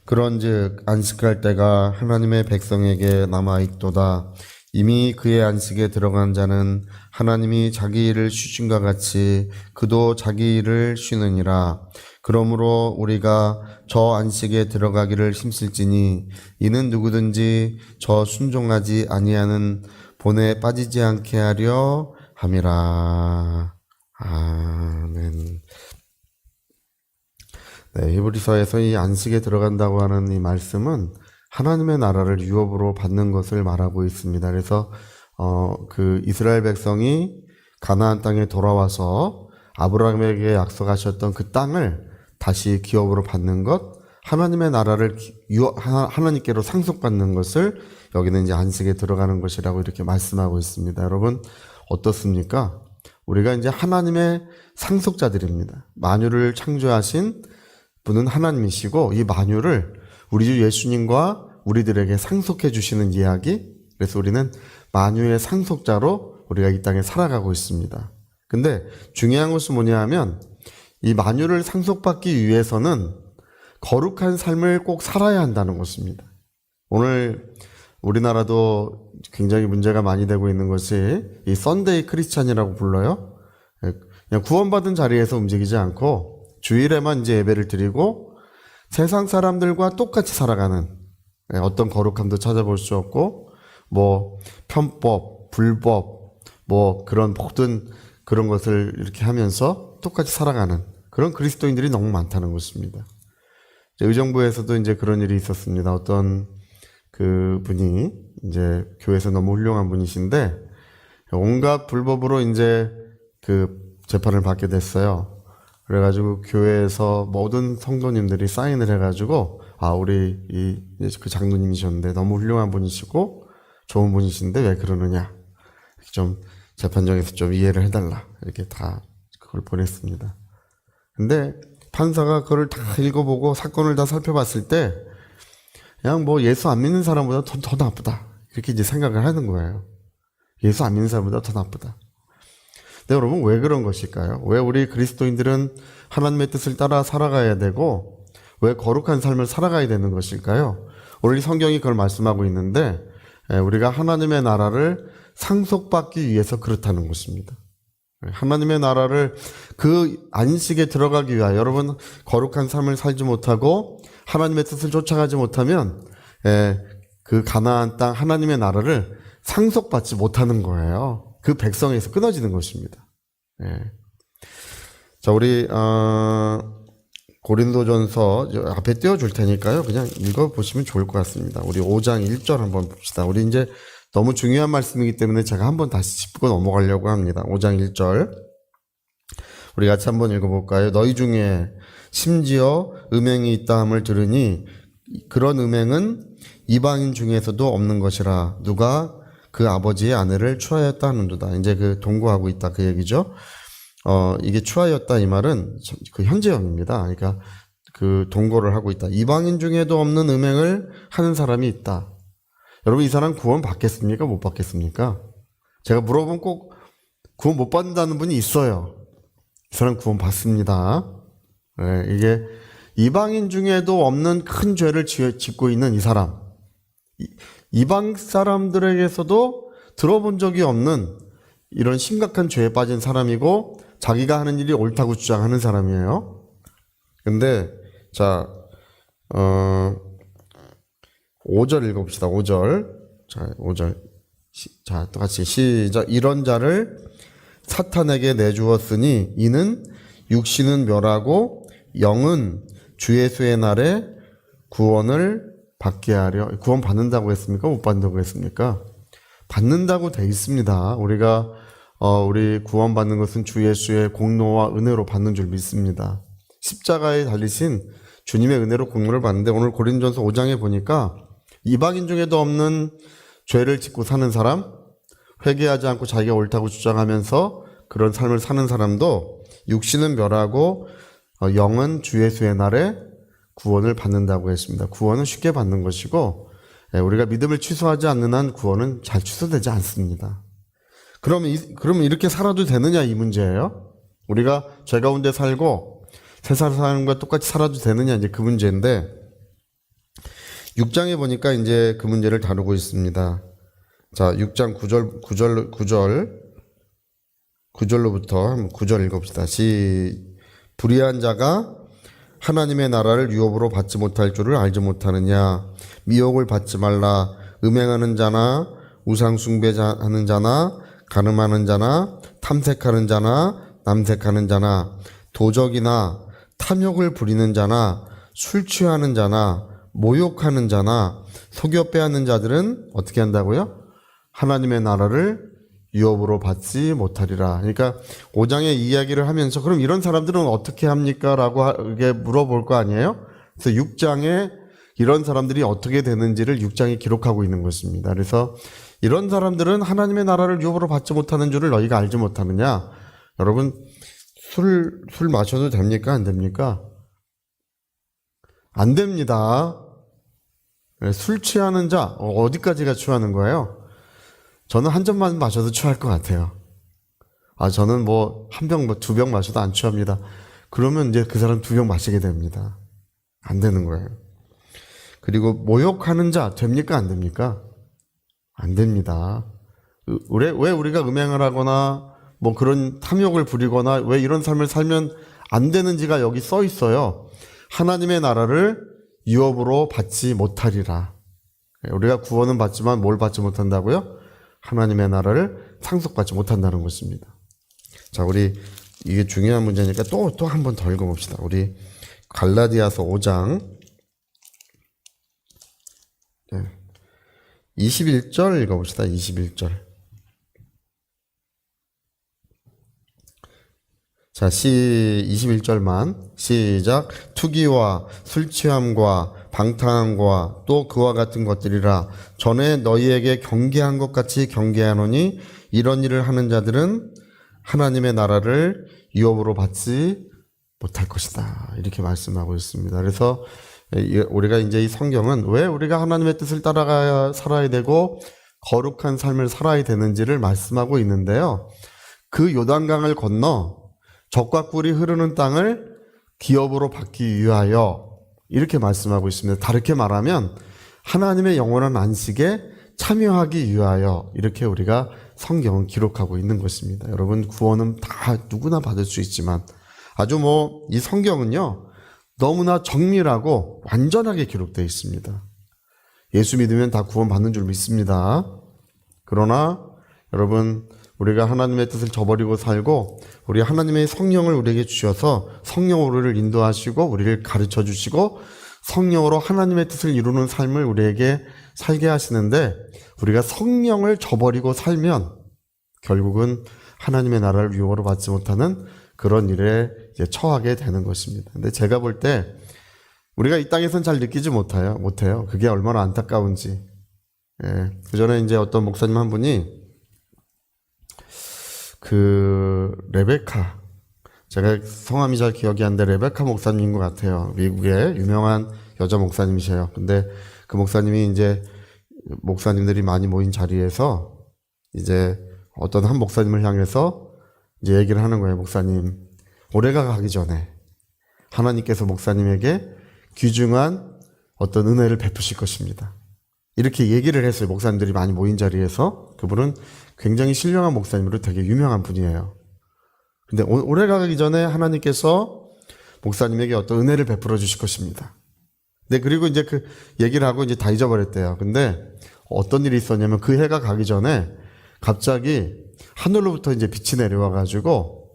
그런즉 안식할 때가 하나님의 백성에게 남아있도다. 이미 그의 안식에 들어간 자는 하나님이 자기 일을 쉬신과 같이 그도 자기 일을 쉬느니라. 그러므로 우리가 저 안식에 들어가기를 힘쓸지니 이는 누구든지 저 순종하지 아니하는 본에 빠지지 않게 하려 함이라. 아멘. 네, 히브리서에서 이 안식에 들어간다고 하는 이 말씀은 하나님의 나라를 유업으로 받는 것을 말하고 있습니다. 그래서 그 이스라엘 백성이 가나안 땅에 돌아와서 아브라함에게 약속하셨던 그 땅을 다시 기업으로 받는 것, 하나님의 나라를 하나님께로 상속받는 것을 여기는 이제 안식에 들어가는 것이라고 이렇게 말씀하고 있습니다. 여러분 어떻습니까? 우리가 이제 하나님의 상속자들입니다. 만유를 창조하신 분은 하나님이시고 이 만유를 우리 주 예수님과 우리들에게 상속해 주시는 이야기. 그래서 우리는 만유의 상속자로 우리가 이 땅에 살아가고 있습니다. 근데 중요한 것은 뭐냐 하면 이 만유를 상속받기 위해서는 거룩한 삶을 꼭 살아야 한다는 것입니다. 오늘 우리나라도 굉장히 문제가 많이 되고 있는 것이 이 썬데이 크리스찬이라고 불러요. 그냥 구원받은 자리에서 움직이지 않고 주일에만 이제 예배를 드리고 세상 사람들과 똑같이 살아가는, 어떤 거룩함도 찾아볼 수 없고 뭐 편법, 불법, 뭐 그런 모든 그런 것을 이렇게 하면서 똑같이 살아가는 그런 그리스도인들이 너무 많다는 것입니다. 의정부에서도 이제 그런 일이 있었습니다. 어떤 그 분이 이제 교회에서 너무 훌륭한 분이신데 온갖 불법으로 이제 그 재판을 받게 됐어요. 그래가지고 교회에서 모든 성도님들이 사인을 해가지고 우리 그 장로님이셨는데 너무 훌륭한 분이시고 좋은 분이신데 왜 그러느냐, 좀 재판정에서 좀 이해를 해달라, 이렇게 다 그걸 보냈습니다. 근데 판사가 그걸 다 읽어보고 사건을 다 살펴봤을 때 그냥 뭐 예수 안 믿는 사람보다 더 나쁘다, 이렇게 이제 생각을 하는 거예요. 예수 안 믿는 사람보다 더 나쁘다. 근데 여러분 왜 그런 것일까요? 왜 우리 그리스도인들은 하나님의 뜻을 따라 살아가야 되고 왜 거룩한 삶을 살아가야 되는 것일까요? 오늘 성경이 그걸 말씀하고 있는데 우리가 하나님의 나라를 상속받기 위해서 그렇다는 것입니다. 하나님의 나라를 그 안식에 들어가기 위하여, 여러분 거룩한 삶을 살지 못하고 하나님의 뜻을 쫓아가지 못하면 그 가나안 땅 하나님의 나라를 상속받지 못하는 거예요. 그 백성에서 끊어지는 것입니다. 자, 우리 고린도전서 앞에 띄워줄 테니까요. 그냥 읽어보시면 좋을 것 같습니다. 우리 5장 1절 한번 봅시다. 우리 이제 너무 중요한 말씀이기 때문에 제가 한번 다시 짚고 넘어가려고 합니다. 5장 1절. 우리 같이 한번 읽어볼까요? 너희 중에 심지어 음행이 있다함을 들으니 그런 음행은 이방인 중에서도 없는 것이라. 누가 그 아버지의 아내를 추하였다 하는도다. 이제 그 동거하고 있다, 그 얘기죠. 이게 추하였다 이 말은 그 현재형입니다. 그러니까 그 동거를 하고 있다. 이방인 중에도 없는 음행을 하는 사람이 있다. 여러분 이 사람 구원 받겠습니까? 못 받겠습니까? 제가 물어보면 꼭 구원 못 받는다는 분이 있어요. 이 사람 구원 받습니다. 이게 이방인 중에도 없는 큰 죄를 짓고 있는 이 사람. 이방 사람들에게서도 들어본 적이 없는 이런 심각한 죄에 빠진 사람이고 자기가 하는 일이 옳다고 주장하는 사람이에요. 근데 자 5절 읽어봅시다. 5절. 자, 5절. 자, 똑같이 시작. 이런 자를 사탄에게 내주었으니 이는 육신은 멸하고 영은 주 예수의 날에 구원을 받게 하려. 구원 받는다고 했습니까? 못 받는다고 했습니까? 받는다고 돼 있습니다. 우리가 우리 구원 받는 것은 주 예수의 공로와 은혜로 받는 줄 믿습니다. 십자가에 달리신 주님의 은혜로 공로를 받는데 오늘 고린도전서 5장에 보니까 이방인 중에도 없는 죄를 짓고 사는 사람, 회개하지 않고 자기가 옳다고 주장하면서 그런 삶을 사는 사람도 육신은 멸하고 영은 주 예수의 날에 구원을 받는다고 했습니다. 구원은 쉽게 받는 것이고 우리가 믿음을 취소하지 않는 한 구원은 잘 취소되지 않습니다. 그러면 이렇게 살아도 되느냐 이 문제예요. 우리가 죄 가운데 살고 세상 사람과 똑같이 살아도 되느냐 이제 그 문제인데 6장에 보니까 이제 그 문제를 다루고 있습니다. 자, 6장 9절로부터 한번 9절 읽어봅시다. 불의한 자가 하나님의 나라를 유업으로 받지 못할 줄을 알지 못하느냐. 미혹을 받지 말라. 음행하는 자나 우상 숭배하는 자나 간음하는 자나 탐색하는 자나 남색하는 자나 도적이나 탐욕을 부리는 자나 술 취하는 자나 모욕하는 자나 속여 빼앗는 자들은 어떻게 한다고요? 하나님의 나라를 유업으로 받지 못하리라. 그러니까 5장의 이야기를 하면서 그럼 이런 사람들은 어떻게 합니까? 라고 물어볼 거 아니에요? 그래서 6장에 이런 사람들이 어떻게 되는지를 6장에 기록하고 있는 것입니다. 그래서 이런 사람들은 하나님의 나라를 유업으로 받지 못하는 줄을 너희가 알지 못하느냐? 여러분 술 마셔도 됩니까? 안 됩니까? 안 됩니다. 술 취하는 자 어디까지가 취하는 거예요? 저는 한 잔만 마셔도 취할 것 같아요. 저는 한 병, 2병 마셔도 안 취합니다. 그러면 이제 그 사람 2병 마시게 됩니다. 안 되는 거예요. 그리고 모욕하는 자 됩니까? 안 됩니까? 안 됩니다. 왜 우리가 음행을 하거나 그런 탐욕을 부리거나 왜 이런 삶을 살면 안 되는지가 여기 써 있어요. 하나님의 나라를 유업으로 받지 못하리라. 우리가 구원은 받지만 뭘 받지 못한다고요? 하나님의 나라를 상속받지 못한다는 것입니다. 자, 우리 이게 중요한 문제니까 또 한 번 더 읽어봅시다. 우리 갈라디아서 5장 21절 읽어봅시다. 21절. 자, 21절만 시작. 투기와 술취함과 방탕함과 또 그와 같은 것들이라. 전에 너희에게 경계한 것 같이 경계하노니 이런 일을 하는 자들은 하나님의 나라를 유업으로 받지 못할 것이다. 이렇게 말씀하고 있습니다. 그래서 우리가 이제 이 성경은 왜 우리가 하나님의 뜻을 따라가야 살아야 되고 거룩한 삶을 살아야 되는지를 말씀하고 있는데요. 그 요단강을 건너 젖과 꿀이 흐르는 땅을 기업으로 받기 위하여 이렇게 말씀하고 있습니다. 다르게 말하면 하나님의 영원한 안식에 참여하기 위하여 이렇게 우리가 성경은 기록하고 있는 것입니다. 여러분 구원은 다 누구나 받을 수 있지만 아주 이 성경은요 너무나 정밀하고 완전하게 기록되어 있습니다. 예수 믿으면 다 구원받는 줄 믿습니다. 그러나 여러분 우리가 하나님의 뜻을 저버리고 살고 우리 하나님의 성령을 우리에게 주셔서 성령으로 우리를 인도하시고 우리를 가르쳐 주시고 성령으로 하나님의 뜻을 이루는 삶을 우리에게 살게 하시는데 우리가 성령을 저버리고 살면 결국은 하나님의 나라를 유업으로 받지 못하는 그런 일에 이제 처하게 되는 것입니다. 근데 제가 볼 때 우리가 이 땅에서는 잘 느끼지 못해요. 그게 얼마나 안타까운지. 그 전에 이제 어떤 목사님 한 분이 레베카, 제가 성함이 잘 기억이 안 돼, 레베카 목사님인 것 같아요. 미국의 유명한 여자 목사님이세요. 근데 그 목사님이 이제 목사님들이 많이 모인 자리에서 이제 어떤 한 목사님을 향해서 이제 얘기를 하는 거예요. 목사님, 올해가 가기 전에 하나님께서 목사님에게 귀중한 어떤 은혜를 베푸실 것입니다. 이렇게 얘기를 했어요. 목사님들이 많이 모인 자리에서. 그분은 굉장히 신령한 목사님으로 되게 유명한 분이에요. 근데 올해 가기 전에 하나님께서 목사님에게 어떤 은혜를 베풀어 주실 것입니다. 네, 그리고 이제 그 얘기를 하고 이제 다 잊어버렸대요. 근데 어떤 일이 있었냐면 그 해가 가기 전에 갑자기 하늘로부터 이제 빛이 내려와가지고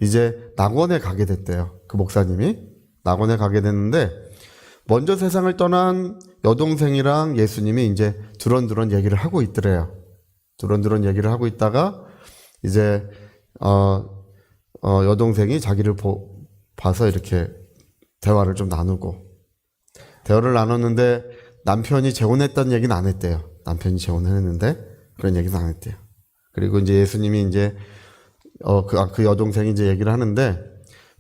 이제 낙원에 가게 됐대요. 그 목사님이 낙원에 가게 됐는데 먼저 세상을 떠난 여동생이랑 예수님이 이제 두런두런 얘기를 하고 있더래요. 두런두런 얘기를 하고 있다가 이제 여동생이 자기를 봐서 이렇게 대화를 좀 나누고 대화를 나눴는데 남편이 재혼했다는 얘기는 안 했대요. 남편이 재혼을 했는데 그런 얘기는 안 했대요. 그리고 이제 예수님이 이제 그 여동생이 이제 얘기를 하는데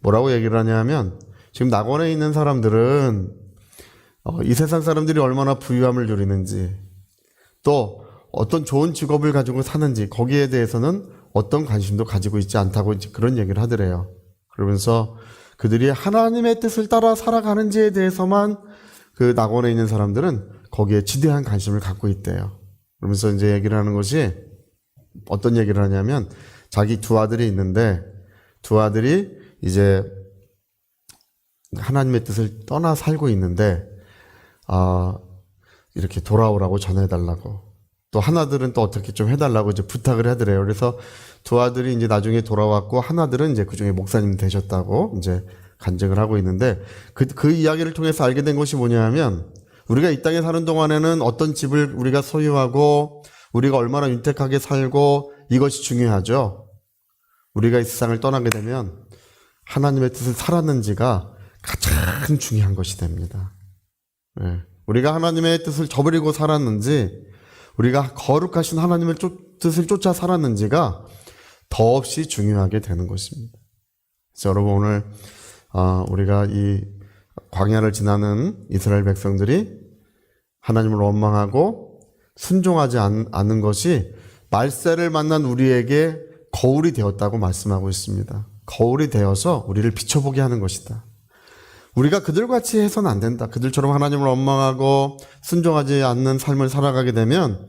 뭐라고 얘기를 하냐면 지금 낙원에 있는 사람들은 이 세상 사람들이 얼마나 부유함을 누리는지 또 어떤 좋은 직업을 가지고 사는지 거기에 대해서는 어떤 관심도 가지고 있지 않다고 이제 그런 얘기를 하더래요. 그러면서 그들이 하나님의 뜻을 따라 살아가는지에 대해서만 그 낙원에 있는 사람들은 거기에 지대한 관심을 갖고 있대요. 그러면서 이제 얘기를 하는 것이 어떤 얘기를 하냐면 자기 두 아들이 있는데 두 아들이 이제 하나님의 뜻을 떠나 살고 있는데 이렇게 돌아오라고 전해달라고 또 하나들은 또 어떻게 좀 해달라고 이제 부탁을 하더래요. 그래서 두 아들이 이제 나중에 돌아왔고 하나들은 이제 그중에 목사님 되셨다고 이제 간증을 하고 있는데 그 이야기를 통해서 알게 된 것이 뭐냐면 우리가 이 땅에 사는 동안에는 어떤 집을 우리가 소유하고 우리가 얼마나 윤택하게 살고 이것이 중요하죠. 우리가 이 세상을 떠나게 되면 하나님의 뜻을 살았는지가 가장 중요한 것이 됩니다. 네. 우리가 하나님의 뜻을 저버리고 살았는지 우리가 거룩하신 하나님의 뜻을 쫓아 살았는지가 더없이 중요하게 되는 것입니다. 그래서 여러분 오늘 우리가 이 광야를 지나는 이스라엘 백성들이 하나님을 원망하고 순종하지 않는 것이 말세를 만난 우리에게 거울이 되었다고 말씀하고 있습니다. 거울이 되어서 우리를 비춰보게 하는 것이다. 우리가 그들같이 해서는 안 된다. 그들처럼 하나님을 원망하고 순종하지 않는 삶을 살아가게 되면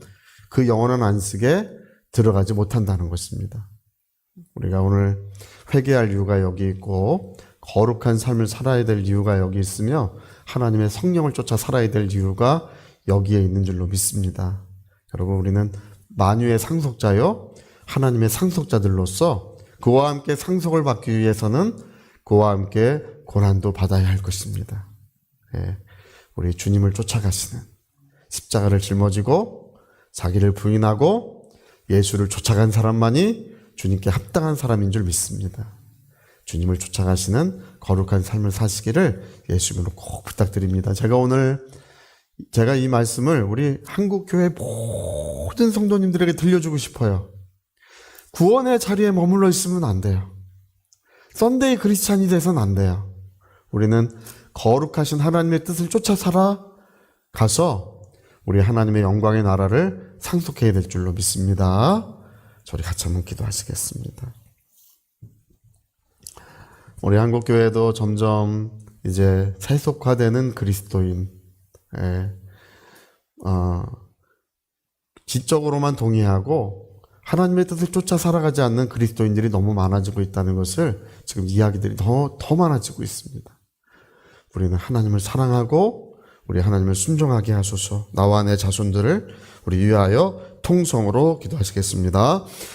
그 영원한 안식에 들어가지 못한다는 것입니다. 우리가 오늘 회개할 이유가 여기 있고 거룩한 삶을 살아야 될 이유가 여기 있으며 하나님의 성령을 쫓아 살아야 될 이유가 여기에 있는 줄로 믿습니다. 여러분 우리는 만유의 상속자요 하나님의 상속자들로서 그와 함께 상속을 받기 위해서는 그와 함께 고난도 받아야 할 것입니다. 예, 우리 주님을 쫓아가시는 십자가를 짊어지고 자기를 부인하고 예수를 쫓아간 사람만이 주님께 합당한 사람인 줄 믿습니다. 주님을 쫓아가시는 거룩한 삶을 사시기를 예수님으로 꼭 부탁드립니다. 제가 이 말씀을 우리 한국교회 모든 성도님들에게 들려주고 싶어요. 구원의 자리에 머물러 있으면 안 돼요. 썬데이 크리스찬이 돼서는 안 돼요. 우리는 거룩하신 하나님의 뜻을 쫓아 살아가서 우리 하나님의 영광의 나라를 상속해야 될 줄로 믿습니다. 저리 같이 한번 기도하시겠습니다. 우리 한국교회도 점점 이제 세속화되는 그리스도인, 지적으로만 동의하고 하나님의 뜻을 쫓아 살아가지 않는 그리스도인들이 너무 많아지고 있다는 것을 지금 이야기들이 더 많아지고 있습니다. 우리는 하나님을 사랑하고 우리 하나님을 순종하게 하소서. 나와 내 자손들을 우리 위하여 통성으로 기도하시겠습니다.